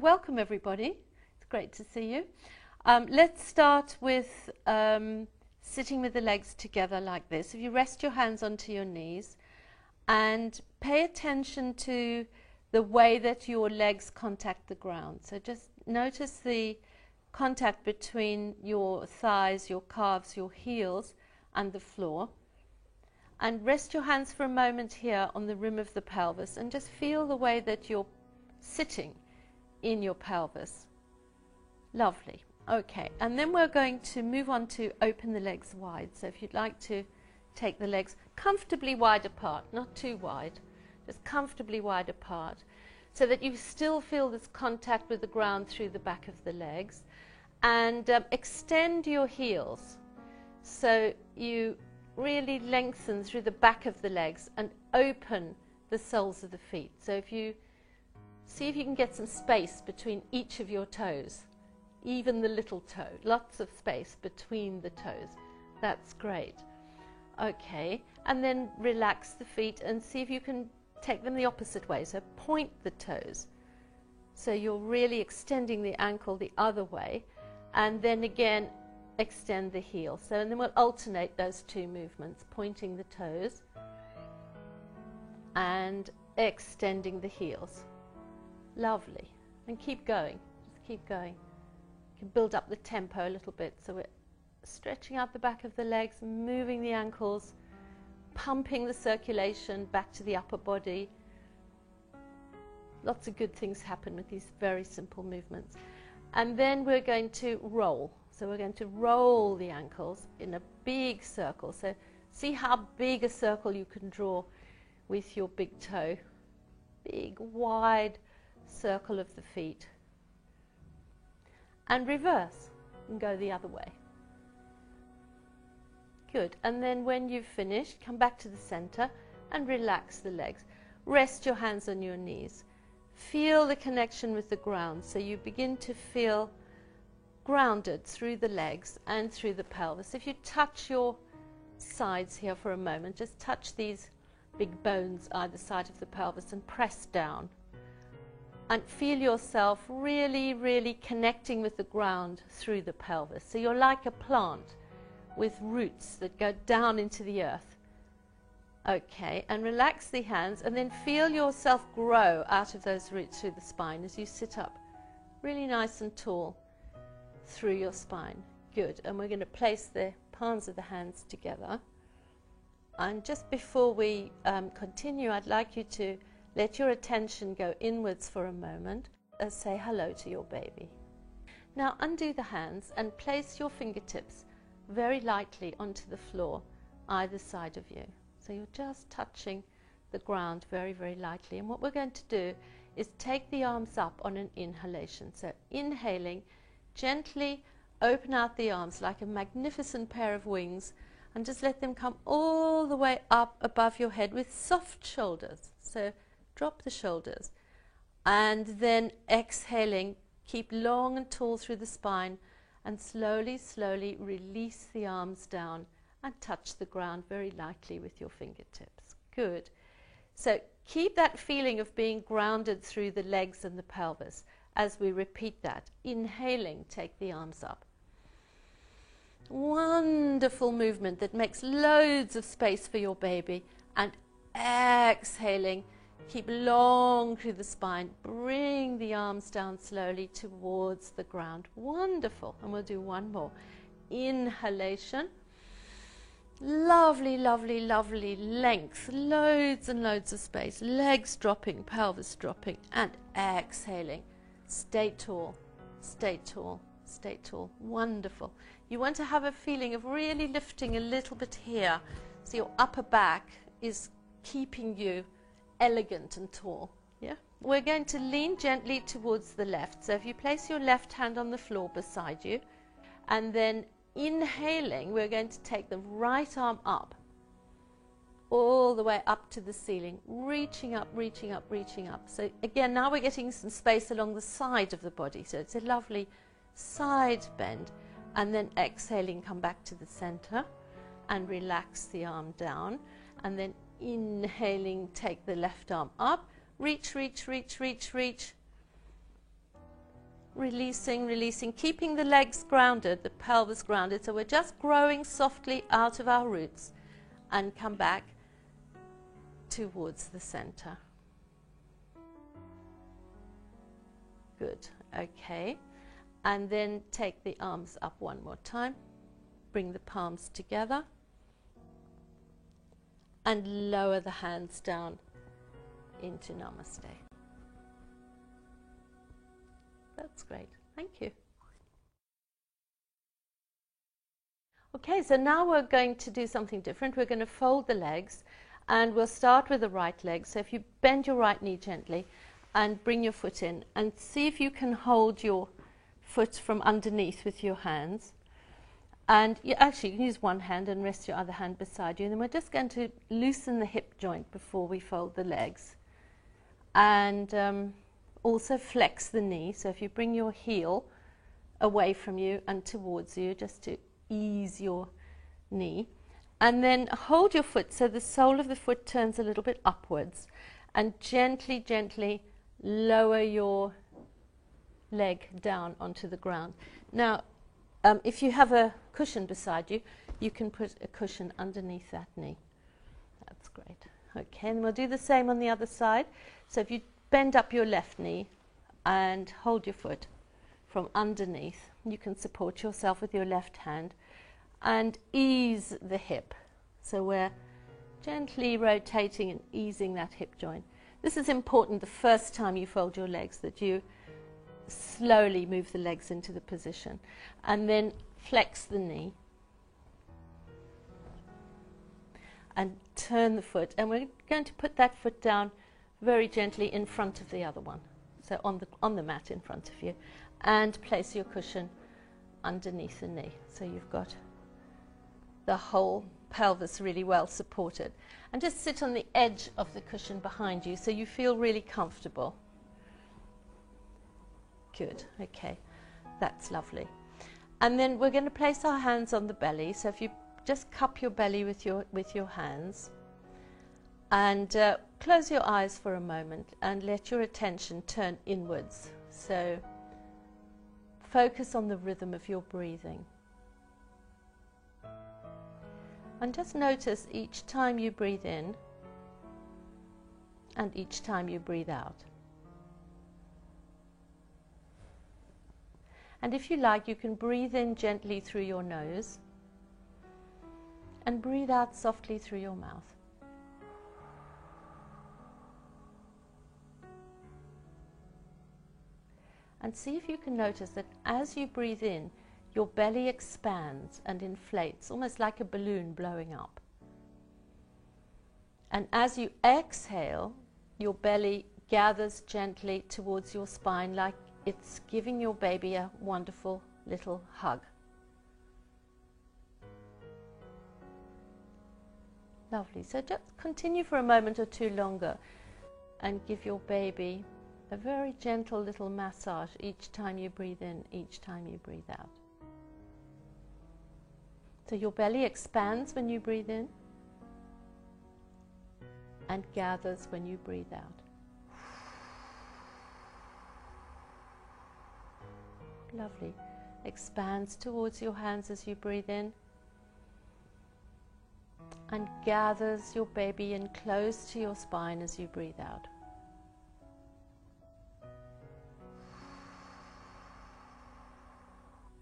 welcome everybody. It's great to see you. Let's start with sitting with the legs together like this. If you rest your hands onto your knees and pay attention to the way that your legs contact the ground. So just notice the contact between your thighs, your calves, your heels and the floor. And rest your hands for a moment here on the rim of the pelvis and just feel the way that you're sitting in your pelvis. Lovely. Okay, and then we're going to move on to open the legs wide. So if you'd like to take the legs comfortably wide apart, not too wide, just comfortably wide apart, so that you still feel this contact with the ground through the back of the legs. And extend your heels so you really lengthen through the back of the legs and open the soles of the feet. So if you see if you can get some space between each of your toes, even the little toe, lots of space between the toes. That's great. Okay, and then relax the feet and see if you can take them the opposite way. So point the toes. So you're really extending the ankle the other way, and then again extend the heel. So and then we'll alternate those two movements, pointing the toes and extending the heels. Lovely. And keep going. Just keep going. You can build up the tempo a little bit. So we're stretching out the back of the legs, moving the ankles, pumping the circulation back to the upper body. Lots of good things happen with these very simple movements. And then we're going to roll. So we're going to roll the ankles in a big circle. So see how big a circle you can draw with your big toe. Big, wide circle of the feet. And reverse and go the other way. Good. And then when you've finished, come back to the center and relax the legs. Rest your hands on your knees. Feel the connection with the ground. So you begin to feel grounded through the legs and through the pelvis. If you touch your sides here for a moment, just touch these big bones either side of the pelvis and press down. And feel yourself really, really connecting with the ground through the pelvis. So you're like a plant with roots that go down into the earth. Okay, and relax the hands and then feel yourself grow out of those roots through the spine as you sit up really nice and tall through your spine. Good. And we're going to place the palms of the hands together. And just before we continue, I'd like you to let your attention go inwards for a moment and say hello to your baby. Now undo the hands and place your fingertips very lightly onto the floor either side of you. So you're just touching the ground very, very lightly. And what we're going to do is take the arms up on an inhalation. So inhaling, gently open out the arms like a magnificent pair of wings and just let them come all the way up above your head with soft shoulders. So drop the shoulders. And then exhaling, keep long and tall through the spine and slowly, slowly release the arms down and touch the ground very lightly with your fingertips. Good. So keep that feeling of being grounded through the legs and the pelvis as we repeat that. Inhaling, take the arms up. Wonderful movement that makes loads of space for your baby. And exhaling, keep long through the spine. Bring the arms down slowly towards the ground. Wonderful. And we'll do one more. Inhalation. Lovely, lovely, lovely length. Loads and loads of space. Legs dropping, pelvis dropping. And exhaling. Stay tall, stay tall, stay tall. Wonderful. You want to have a feeling of really lifting a little bit here. So your upper back is keeping you elegant and tall. Yeah. We're going to lean gently towards the left. So if you place your left hand on the floor beside you, and then inhaling, we're going to take the right arm up, all the way up to the ceiling, reaching up, reaching up, reaching up. So again, now we're getting some space along the side of the body. So it's a lovely side bend. And then exhaling, come back to the center and relax the arm down. And then inhaling, take the left arm up, reach, reach, reach, reach, reach. Releasing, releasing, keeping the legs grounded, the pelvis grounded. So we're just growing softly out of our roots and come back towards the center. Good. Okay. And then take the arms up one more time. Bring the palms together. And lower the hands down into Namaste. That's great. Thank you. Okay, so now we're going to do something different. We're going to fold the legs, and we'll start with the right leg. So if you bend your right knee gently and bring your foot in, and see if you can hold your foot from underneath with your hands. And you can use one hand and rest your other hand beside you. And then we're just going to loosen the hip joint before we fold the legs. And also flex the knee. So if you bring your heel away from you and towards you, just to ease your knee. And then hold your foot so the sole of the foot turns a little bit upwards. And gently, gently lower your leg down onto the ground. Now, if you have a cushion beside you, you can put a cushion underneath that knee. That's great. Okay, and we'll do the same on the other side. So if you bend up your left knee and hold your foot from underneath, you can support yourself with your left hand and ease the hip. So we're gently rotating and easing that hip joint. This is important the first time you fold your legs, that you slowly move the legs into the position, and then flex the knee and turn the foot, and we're going to put that foot down very gently in front of the other one, so on the mat in front of you, and place your cushion underneath the knee, so you've got the whole pelvis really well supported, and just sit on the edge of the cushion behind you so you feel really comfortable. Good. Okay, that's lovely. And then we're going to place our hands on the belly. So if you just cup your belly with your hands, and close your eyes for a moment and let your attention turn inwards. So focus on the rhythm of your breathing. And just notice each time you breathe in and each time you breathe out. And if you like, you can breathe in gently through your nose and breathe out softly through your mouth. And see if you can notice that as you breathe in, your belly expands and inflates, almost like a balloon blowing up. And as you exhale, your belly gathers gently towards your spine, like it's giving your baby a wonderful little hug. Lovely. So just continue for a moment or two longer and give your baby a very gentle little massage each time you breathe in, each time you breathe out. So your belly expands when you breathe in and gathers when you breathe out. Lovely. Expands towards your hands as you breathe in and gathers your baby in close to your spine as you breathe out.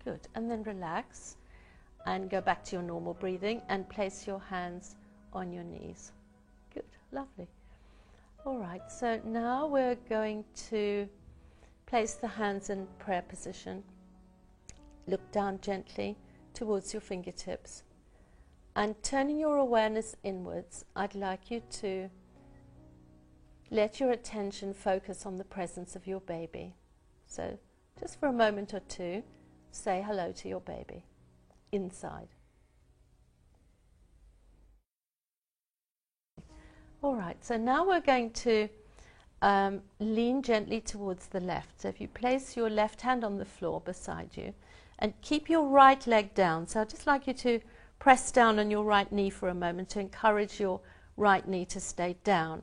Good. And then relax and go back to your normal breathing and place your hands on your knees. Good. Lovely. All right. So now we're going to place the hands in prayer position. Look down gently towards your fingertips. And turning your awareness inwards, I'd like you to let your attention focus on the presence of your baby. So just for a moment or two, say hello to your baby inside. All right, so now we're going to lean gently towards the left. So if you place your left hand on the floor beside you and keep your right leg down. So I'd just like you to press down on your right knee for a moment to encourage your right knee to stay down.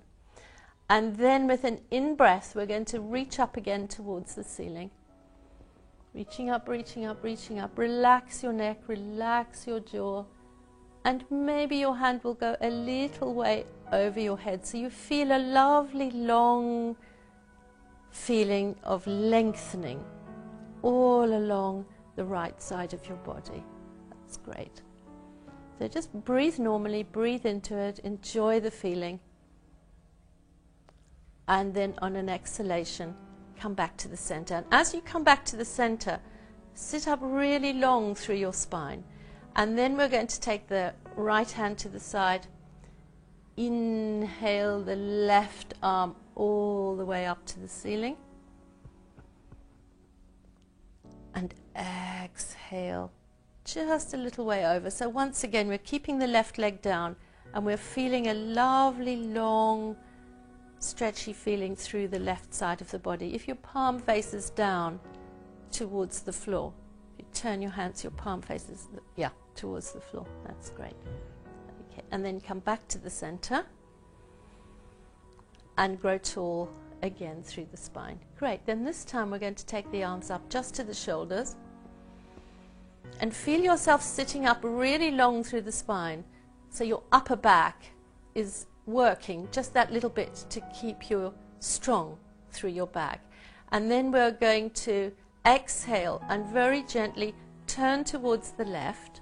And then with an in-breath, we're going to reach up again towards the ceiling. Reaching up, reaching up, reaching up. Relax your neck, relax your jaw. And maybe your hand will go a little way over your head. So you feel a lovely long feeling of lengthening all along the right side of your body. That's great. So just breathe normally, breathe into it, enjoy the feeling. And then on an exhalation, come back to the center. And as you come back to the center, sit up really long through your spine. And then we're going to take the right hand to the side. Inhale the left arm all the way up to the ceiling. And exhale just a little way over. So once again, we're keeping the left leg down and we're feeling a lovely long stretchy feeling through the left side of the body. If your palm faces down towards the floor, if you turn your hands, your palm faces towards the floor. That's great. Okay, and then come back to the center and grow tall again through the spine. Great. Then this time we're going to take the arms up just to the shoulders and feel yourself sitting up really long through the spine, so your upper back is working just that little bit to keep you strong through your back. And then we're going to exhale and very gently turn towards the left.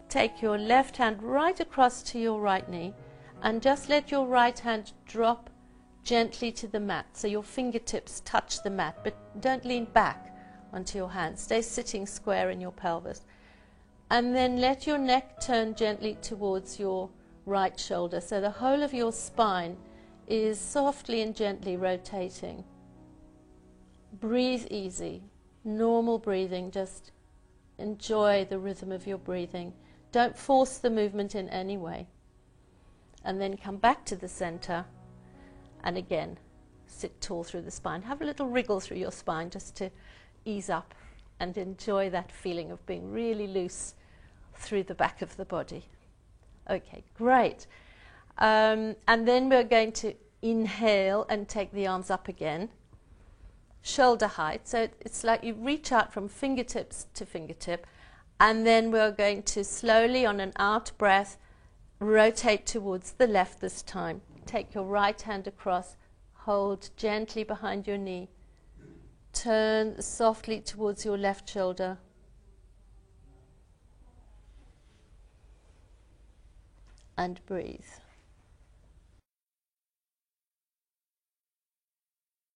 Take your left hand right across to your right knee and just let your right hand drop gently to the mat, so your fingertips touch the mat, but don't lean back onto your hands. Stay sitting square in your pelvis. And then let your neck turn gently towards your right shoulder, so the whole of your spine is softly and gently rotating. Breathe easy, normal breathing, just enjoy the rhythm of your breathing. Don't force the movement in any way. And then come back to the center and again sit tall through the spine. Have a little wriggle through your spine just to ease up and enjoy that feeling of being really loose through the back of the body. Okay, great. And then we're going to inhale and take the arms up again, shoulder height. So it's like you reach out from fingertips to fingertip, and then we're going to slowly, on an out breath, rotate towards the left this time. Take your right hand across, hold gently behind your knee, turn softly towards your left shoulder. And breathe.